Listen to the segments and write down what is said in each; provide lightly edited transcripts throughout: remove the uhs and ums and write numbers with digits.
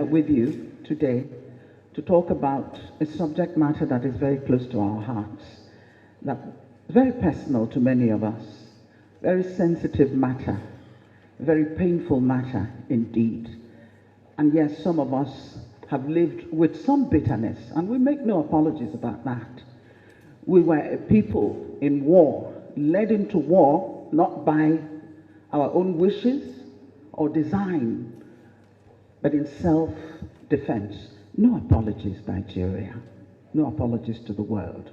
with you today to talk about a subject matter that is very close to our hearts, that is very personal to many of us, very sensitive matter, very painful matter indeed. And yes, some of us have lived with some bitterness, and we make no apologies about that. We were a people in war, led into war not by our own wishes or design, but in self-defense. No apologies, Nigeria. No apologies to the world.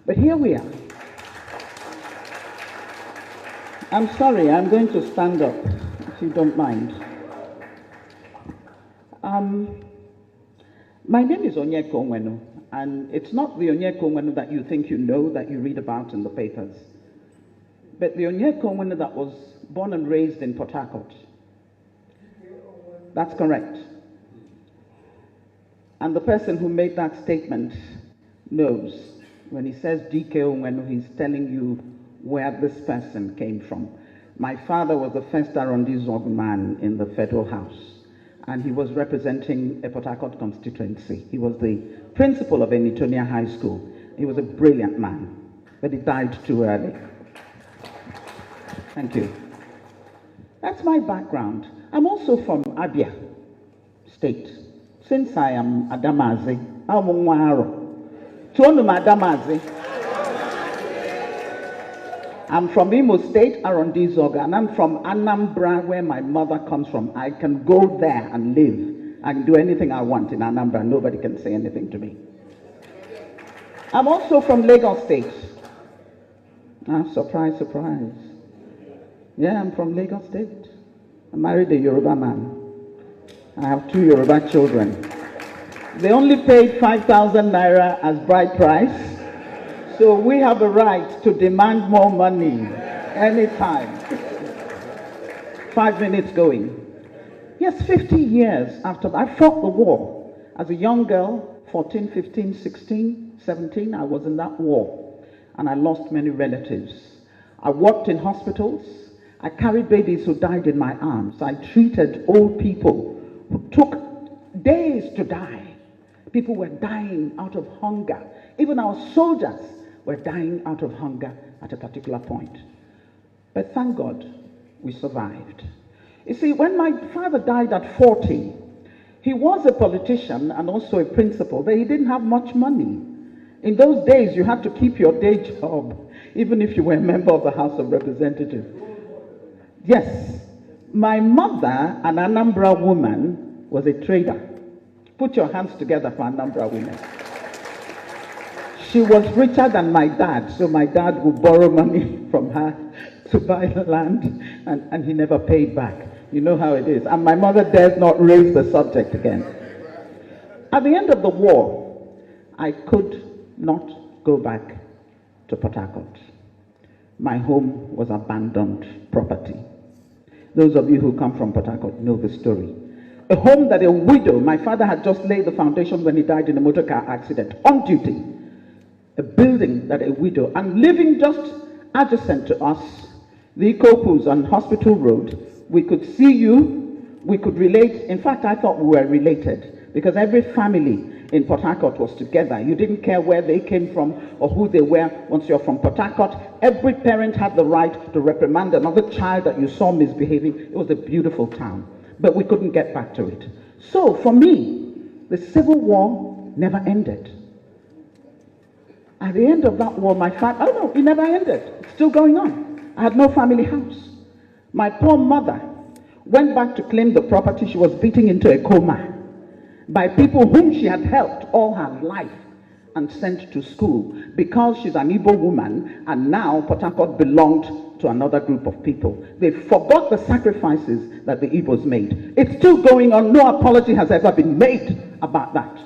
But here we are. I'm sorry, I'm going to stand up, if you don't mind. My name is Onyeka Onwenu, and it's not the Onyeka Onwenu that you think you know, that you read about in the papers, but the Onyeka Onwenu that was born and raised in Port Harcourt. That's correct. And the person who made that statement knows. When he says DK Onwenu, he's telling you where this person came from. My father was the first Arrondissement man in the Federal House, and he was representing a Port Harcourt constituency. He was the principal of Enitonia High School. He was a brilliant man, but he died too early. Thank you. That's my background. I'm also from Abia State. Since I am Adamazi, I'm Adamazi. I'm from Imo State, Arrondissement, and I'm from Anambra, where my mother comes from. I can go there and live. I can do anything I want in Anambra. Nobody can say anything to me. I'm also from Lagos State. Surprise, surprise. Yeah, I'm from Lagos State. I married a Yoruba man. I have 2 Yoruba children. They only paid 5,000 naira as bride price. So we have a right to demand more money anytime. 5 minutes going. Yes, 50 years after I fought the war. As a young girl, 14, 15, 16, 17, I was in that war. And I lost many relatives. I worked in hospitals. I carried babies who died in my arms. I treated old people who took days to die. People were dying out of hunger. Even our soldiers were dying out of hunger at a particular point. But thank God, we survived. You see, when my father died at 40, he was a politician and also a principal, but he didn't have much money. In those days, you had to keep your day job, even if you were a member of the House of Representatives. Yes, my mother, an Anambra woman, was a trader. Put your hands together for Anambra women. She was richer than my dad, so my dad would borrow money from her to buy the land, and he never paid back. You know how it is. And my mother dares not raise the subject again. At the end of the war, I could not go back to Port Harcourt. My home was abandoned property. Those of you who come from Port Harcourt know the story. A home that a widow, my father had just laid the foundation when he died in a motor car accident, on duty. A building that a widow, and living just adjacent to us, the Ikopus on Hospital Road, we could see you, we could relate. In fact, I thought we were related, because every family in Port Harcourt was together. You didn't care where they came from or who they were. Once you're from Port Harcourt, every parent had the right to reprimand another child that you saw misbehaving. It was a beautiful town, but we couldn't get back to it. So for me, the Civil War never ended. At the end of that war, my family, oh no, it never ended. It's still going on. I had no family house. My poor mother went back to claim the property. She was beaten into a coma by people whom she had helped all her life and sent to school, because she's an Igbo woman, and now Port Harcourt belonged to another group of people. They forgot the sacrifices that the Igbos made. It's still going on. No apology has ever been made about that.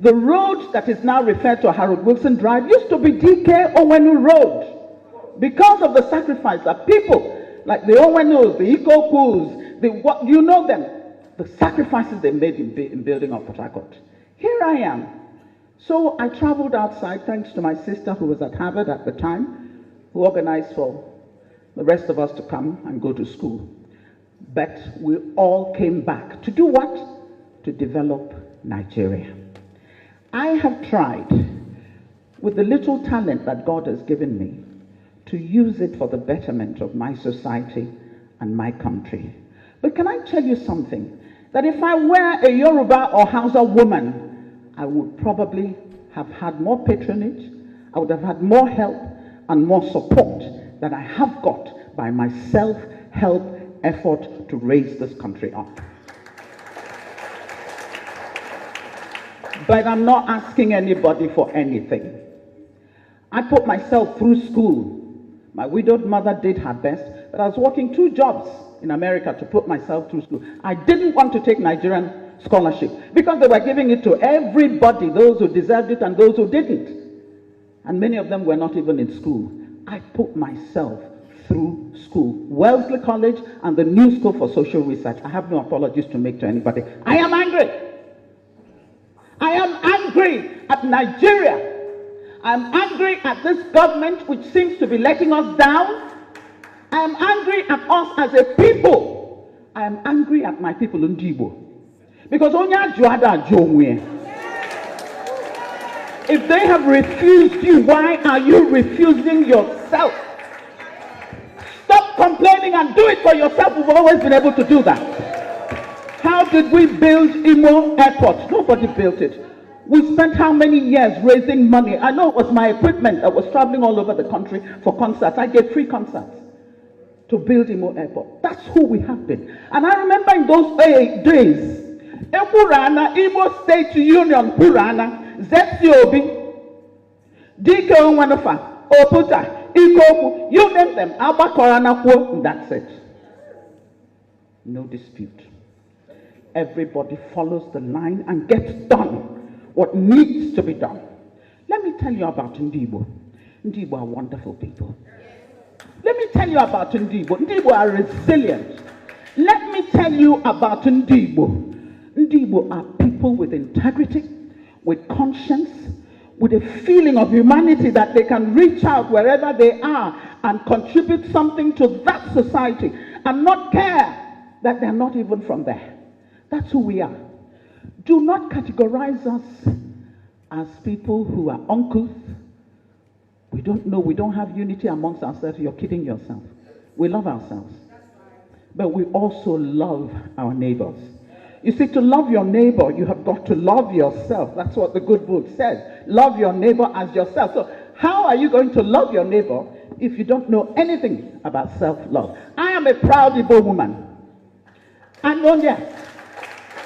The road that is now referred to Harold Wilson Drive used to be DK Onwenu Road, because of the sacrifice that people like the Onwenus, the Ikokus, you know them, the sacrifices they made in building up Port Harcourt. Here I am. So I traveled outside, thanks to my sister who was at Harvard at the time, who organized for the rest of us to come and go to school. But we all came back to do what? to develop Nigeria. I have tried, with the little talent that God has given me, to use it for the betterment of my society and my country. But can I tell you something? That if I were a Yoruba or Hausa woman, I would probably have had more patronage, I would have had more help and more support than I have got by my self-help effort to raise this country up. But I'm not asking anybody for anything. I put myself through school. My widowed mother did her best, but I was working 2 jobs in America to put myself through school. I didn't want to take Nigerian scholarship because they were giving it to everybody, those who deserved it and those who didn't. And many of them were not even in school. I put myself through school. Wellesley College and the New School for Social Research. I have no apologies to make to anybody. I am angry. I am angry at Nigeria. I am angry at this government which seems to be letting us down. I am angry at us as a people. I am angry at my people in Ndibo. Because if they have refused you, why are you refusing yourself? Stop complaining and do it for yourself. We've always been able to do that. How did we build Imo Airport? Nobody built it. We spent how many years raising money? I know it was my equipment that was traveling all over the country for concerts. I gave 3 concerts to build Imo Airport. That's who we have been. And I remember in those days, Purana, Imo State Union, Purana, Zetiobi, Dike Onwenu, Oputa, Ikoku, you name them, Abba Korana, and that's it. No dispute. Everybody follows the line and gets done what needs to be done. Let me tell you about Ndibo. Ndibo are wonderful people. Let me tell you about Ndibo. Ndibo are resilient. Let me tell you about Ndibo. Ndibo are people with integrity, with conscience, with a feeling of humanity that they can reach out wherever they are and contribute something to that society and not care that they're not even from there. That's who we are. Do not categorize us as people who are uncouth. We don't know, we don't have unity amongst ourselves. You're kidding yourself. We love ourselves. But we also love our neighbors. You see, to love your neighbor, you have got to love yourself. That's what the good book says. Love your neighbor as yourself. So how are you going to love your neighbor if you don't know anything about self-love? I am a proud Igbo woman. And yes,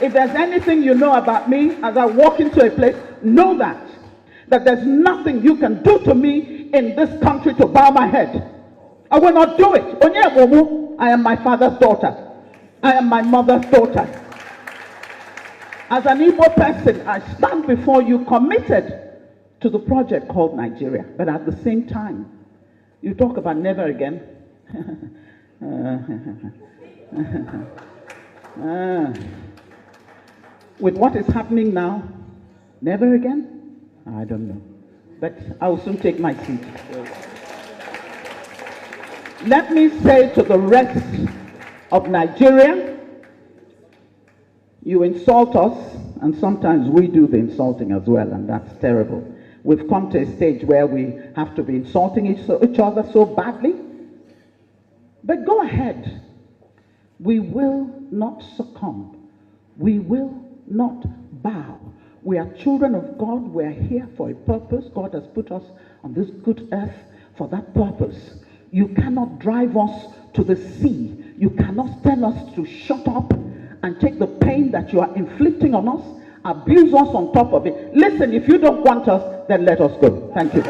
if there's anything you know about me as I walk into a place, know that there's nothing you can do to me in this country to bow my head. I will not do it. I am my father's daughter. I am my mother's daughter. As an Igbo person, I stand before you committed to the project called Nigeria. But at the same time, you talk about never again. With what is happening now, never again? I don't know. But I will soon take my seat. Let me say to the rest of Nigeria, you insult us, and sometimes we do the insulting as well, and that's terrible. We've come to a stage where we have to be insulting each other so badly. But go ahead. We will not succumb. We will not bow. We are children of God. We are here for a purpose. God has put us on this good earth for that purpose. You cannot drive us to the sea. You cannot tell us to shut up and take the pain that you are inflicting on us, abuse us on top of it. Listen, if you don't want us, then let us go. Thank you.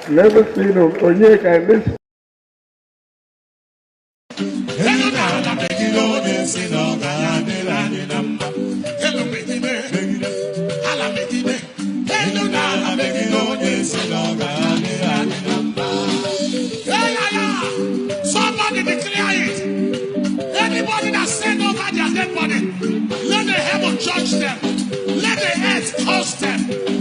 Never seen Onyeka in this. Somebody declare it. Anybody that sent over their dead body, let the heaven judge them. Biafra.